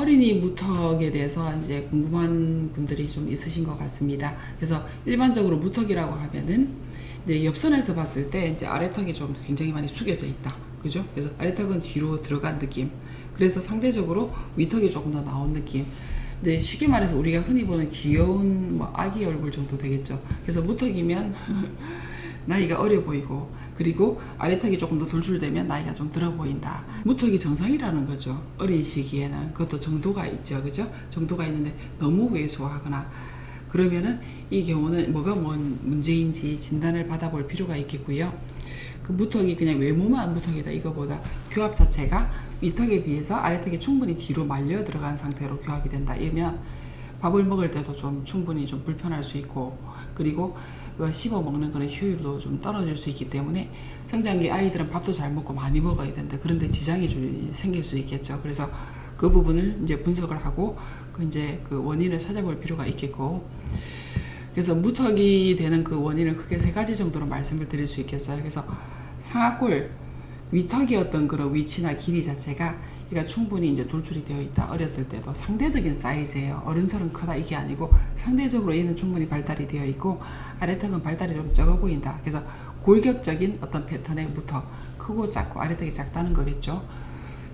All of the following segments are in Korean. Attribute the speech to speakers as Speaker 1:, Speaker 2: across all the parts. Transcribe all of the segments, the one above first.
Speaker 1: 어린이 무턱에 대해서 이제 궁금한 분들이 좀 있으신 것 같습니다. 그래서 일반적으로 무턱이라고 하면은 이제 옆선에서 봤을 때 이제 아래턱이 좀 굉장히 많이 숙여져 있다. 그죠? 그래서 아래턱은 뒤로 들어간 느낌. 그래서 상대적으로 위턱이 조금 더 나온 느낌. 근데 쉽게 말해서 우리가 흔히 보는 귀여운 뭐 아기 얼굴 정도 되겠죠. 그래서 무턱이면 나이가 어려 보이고, 그리고 아래턱이 조금 더 돌출되면 나이가 좀 들어 보인다. 무턱이 정상이라는 거죠. 어린 시기에는. 그것도 정도가 있죠. 그죠? 정도가 있는데 너무 왜소하거나 그러면은 이 경우는 뭐가 뭔 문제인지 진단을 받아볼 필요가 있겠고요. 그 무턱이 그냥 외모만 무턱이다 이거보다 교합 자체가 위턱에 비해서 아래턱이 충분히 뒤로 말려 들어간 상태로 교합이 된다. 이러면 밥을 먹을 때도 좀 충분히 좀 불편할 수 있고, 그리고 씹어 먹는 그런 효율도 좀 떨어질 수 있기 때문에 성장기 아이들은 밥도 잘 먹고 많이 먹어야 되는데 그런데 지장이 좀 생길 수 있겠죠. 그래서 그 부분을 이제 분석을 하고 그 원인을 찾아볼 필요가 있겠고, 그래서 무턱이 되는 그 원인을 크게 세 가지 정도로 말씀을 드릴 수 있겠어요. 그래서 상악골 위턱의 어떤 그런 위치나 길이 자체가 그러니까 충분히 이제 돌출이 되어 있다. 어렸을 때도 상대적인 사이즈예요. 어른처럼 크다 이게 아니고 상대적으로 얘는 충분히 발달이 되어 있고 아래턱은 발달이 좀 적어 보인다. 그래서 골격적인 어떤 패턴의 무턱, 크고 작고 아래턱이 작다는 거겠죠.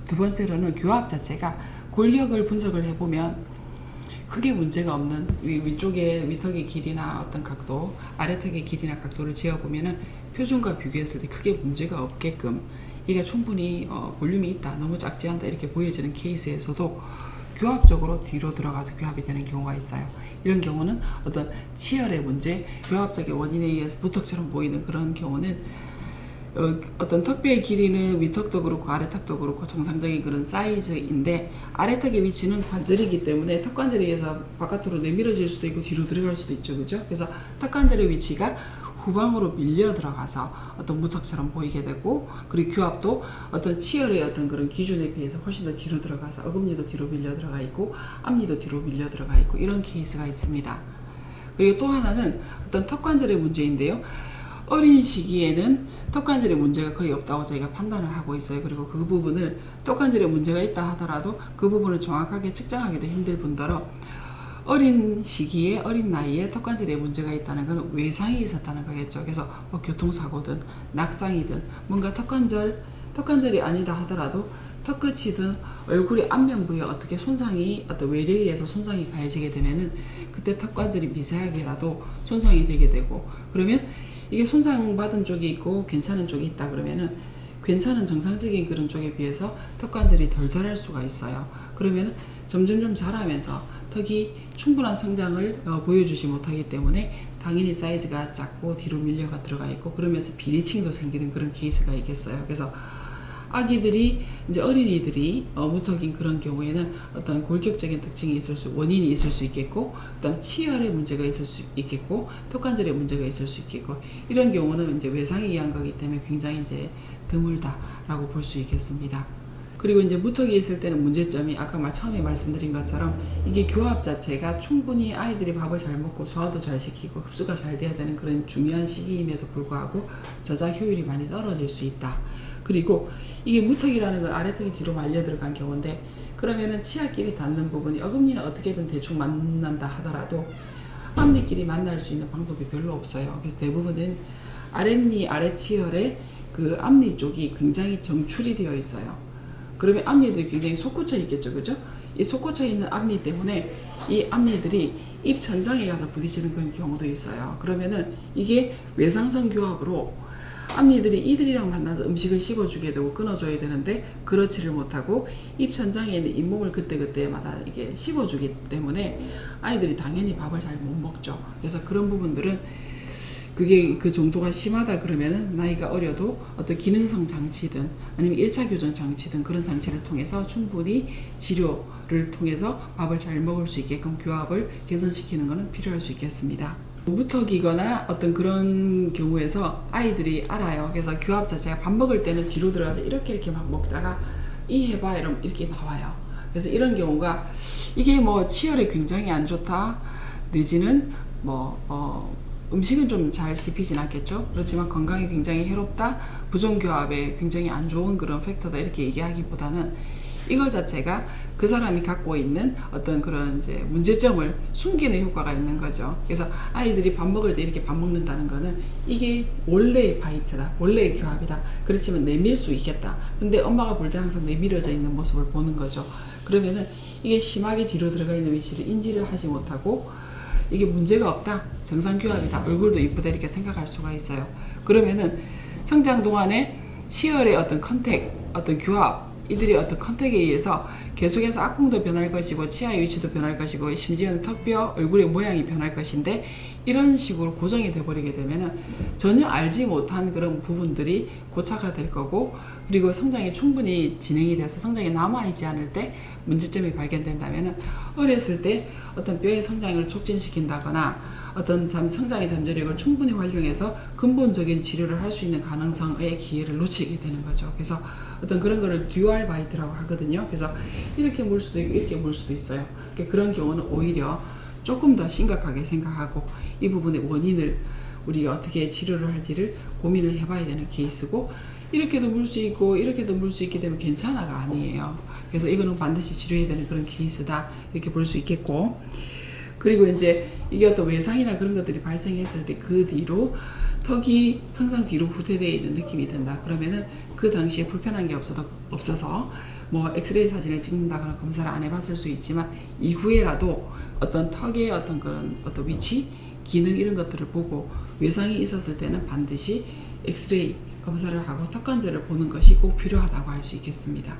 Speaker 1: 두 번째로는 교합 자체가 골격을 분석을 해보면 크게 문제가 없는 위쪽에 위턱의 길이나 어떤 각도, 아래턱의 길이나 각도를 재어보면은 표준과 비교했을 때 크게 문제가 없게끔 얘가 충분히 볼륨이 있다, 너무 작지 않다 이렇게 보여지는 케이스에서도 교합적으로 뒤로 들어가서 교합이 되는 경우가 있어요. 이런 경우는 어떤 치열의 문제, 교합적인 원인에 의해서 무턱처럼 보이는 그런 경우는 어떤 턱뼈의 길이는 위턱도 그렇고 아래턱도 그렇고 정상적인 그런 사이즈인데 아래턱의 위치는 관절이기 때문에 턱관절에 의해서 바깥으로 내밀어질 수도 있고 뒤로 들어갈 수도 있죠. 그죠? 그래서 턱관절의 위치가 후방으로 밀려 들어가서 어떤 무턱처럼 보이게 되고, 그리고 교합도 어떤 치열의 어떤 그런 기준에 비해서 훨씬 더 뒤로 들어가서 어금니도 뒤로 밀려 들어가 있고 앞니도 뒤로 밀려 들어가 있고 이런 케이스가 있습니다. 그리고 또 하나는 어떤 턱관절의 문제인데요. 어린 시기에는 턱관절에 문제가 거의 없다고 저희가 판단을 하고 있어요. 그리고 그 부분을 턱관절에 문제가 있다 하더라도 그 부분을 정확하게 측정하기도 힘들 뿐더러 어린 시기에 어린 나이에 턱관절에 문제가 있다는 건 외상이 있었다는 거겠죠. 그래서 뭐 교통사고든 낙상이든 뭔가 턱관절이 아니다 하더라도 턱끝이든 얼굴의 안면부에 어떻게 손상이 어떤 외래에 의해서 손상이 가해지게 되면은 그때 턱관절이 미세하게라도 손상이 되게 되고, 그러면 이게 손상받은 쪽이 있고 괜찮은 쪽이 있다 그러면은 괜찮은 정상적인 그런 쪽에 비해서 턱관절이 덜 자랄 수가 있어요. 그러면은 점점 자라면서 턱이 충분한 성장을 보여주지 못하기 때문에 당연히 사이즈가 작고 뒤로 밀려가 들어가 있고 그러면서 비대칭도 생기는 그런 케이스가 있겠어요. 그래서 아기들이 이제 어린이들이 무턱인 그런 경우에는 어떤 골격적인 특징이 원인이 있을 수 있겠고, 그다음 치열의 문제가 있을 수 있겠고, 턱관절에 문제가 있을 수 있겠고, 이런 경우는 이제 외상에 의한 거기 때문에 굉장히 이제 드물다라고 볼 수 있겠습니다. 그리고 이제 무턱이 있을 때는 문제점이 아까 처음에 말씀드린 것처럼 이게 교합 자체가 충분히 아이들이 밥을 잘 먹고 소화도 잘 시키고 흡수가 잘 돼야 되는 그런 중요한 시기임에도 불구하고 저작 효율이 많이 떨어질 수 있다. 그리고 이게 무턱이라는 건 아래턱이 뒤로 말려 들어간 경우인데, 그러면은 치아끼리 닿는 부분이 어금니는 어떻게든 대충 만난다 하더라도 앞니끼리 만날 수 있는 방법이 별로 없어요. 그래서 대부분은 아랫니 아래치열에 그 앞니 쪽이 굉장히 정출이 되어 있어요. 그러면 앞니들이 굉장히 솟구쳐 있겠죠. 그죠? 이 솟구쳐 있는 앞니 때문에 이 앞니들이 입 천장에 가서 부딪히는 그런 경우도 있어요. 그러면은 이게 외상성 교합으로 앞니들이 이들이랑 만나서 음식을 씹어주게 되고 끊어줘야 되는데 그렇지를 못하고 입 천장에 있는 잇몸을 그때그때마다 이게 씹어주기 때문에 아이들이 당연히 밥을 잘 못 먹죠. 그래서 그런 부분들은 그게 그 정도가 심하다 그러면은 나이가 어려도 어떤 기능성 장치든 아니면 1차 교정 장치든 그런 장치를 통해서 충분히 치료를 통해서 밥을 잘 먹을 수 있게끔 교합을 개선시키는 것은 필요할 수 있겠습니다. 무턱이거나 어떤 그런 경우에서 아이들이 알아요. 그래서 교합 자체가 밥 먹을 때는 뒤로 들어가서 이렇게 막 먹다가 이 해봐 이러면 이렇게 나와요. 그래서 이런 경우가 이게 뭐 치열에 굉장히 안 좋다 내지는 음식은 좀 잘 씹히진 않겠죠. 그렇지만 건강에 굉장히 해롭다, 부정교합에 굉장히 안 좋은 그런 팩터다 이렇게 얘기하기보다는 이거 자체가 그 사람이 갖고 있는 어떤 그런 이제 문제점을 숨기는 효과가 있는 거죠. 그래서 아이들이 밥 먹을 때 이렇게 밥 먹는다는 거는 이게 원래의 바이트다, 원래의 교합이다. 그렇지만 내밀 수 있겠다. 근데 엄마가 볼 때 항상 내밀어져 있는 모습을 보는 거죠. 그러면은 이게 심하게 뒤로 들어가 있는 위치를 인지를 하지 못하고 이게 문제가 없다, 정상 교합이다, 얼굴도 이쁘다 이렇게 생각할 수가 있어요. 그러면은 성장 동안에 치열의 어떤 컨택, 어떤 교합, 이들이 어떤 컨택에 의해서 계속해서 악궁도 변할 것이고 치아의 위치도 변할 것이고 심지어는 턱뼈, 얼굴의 모양이 변할 것인데 이런 식으로 고정이 돼버리게 되면은 전혀 알지 못한 그런 부분들이 고착화 될 거고, 그리고 성장이 충분히 진행이 돼서 성장이 남아있지 않을 때 문제점이 발견된다면은 어렸을 때 어떤 뼈의 성장을 촉진시킨다거나 어떤 성장의 잠재력을 충분히 활용해서 근본적인 치료를 할 수 있는 가능성의 기회를 놓치게 되는 거죠. 그래서 어떤 그런 거를 듀얼 바이트라고 하거든요. 그래서 이렇게 물 수도 있고 이렇게 물 수도 있어요. 그런 경우는 오히려 조금 더 심각하게 생각하고 이 부분의 원인을 우리가 어떻게 치료를 할지를 고민을 해봐야 되는 케이스고, 이렇게도 물 수 있고 이렇게도 물 수 있게 되면 괜찮아가 아니에요. 그래서 이거는 반드시 치료해야 되는 그런 케이스다 이렇게 볼 수 있겠고, 그리고 이제 이게 어떤 외상이나 그런 것들이 발생했을 때 그 뒤로 턱이 항상 뒤로 후퇴되어 있는 느낌이 든다. 그러면은 그 당시에 불편한 게 없어서 뭐 엑스레이 사진을 찍는다거나 검사를 안 해봤을 수 있지만 이후에라도 어떤 턱의 어떤 그런 어떤 위치, 기능 이런 것들을 보고 외상이 있었을 때는 반드시 엑스레이 검사를 하고 턱관절을 보는 것이 꼭 필요하다고 할 수 있겠습니다.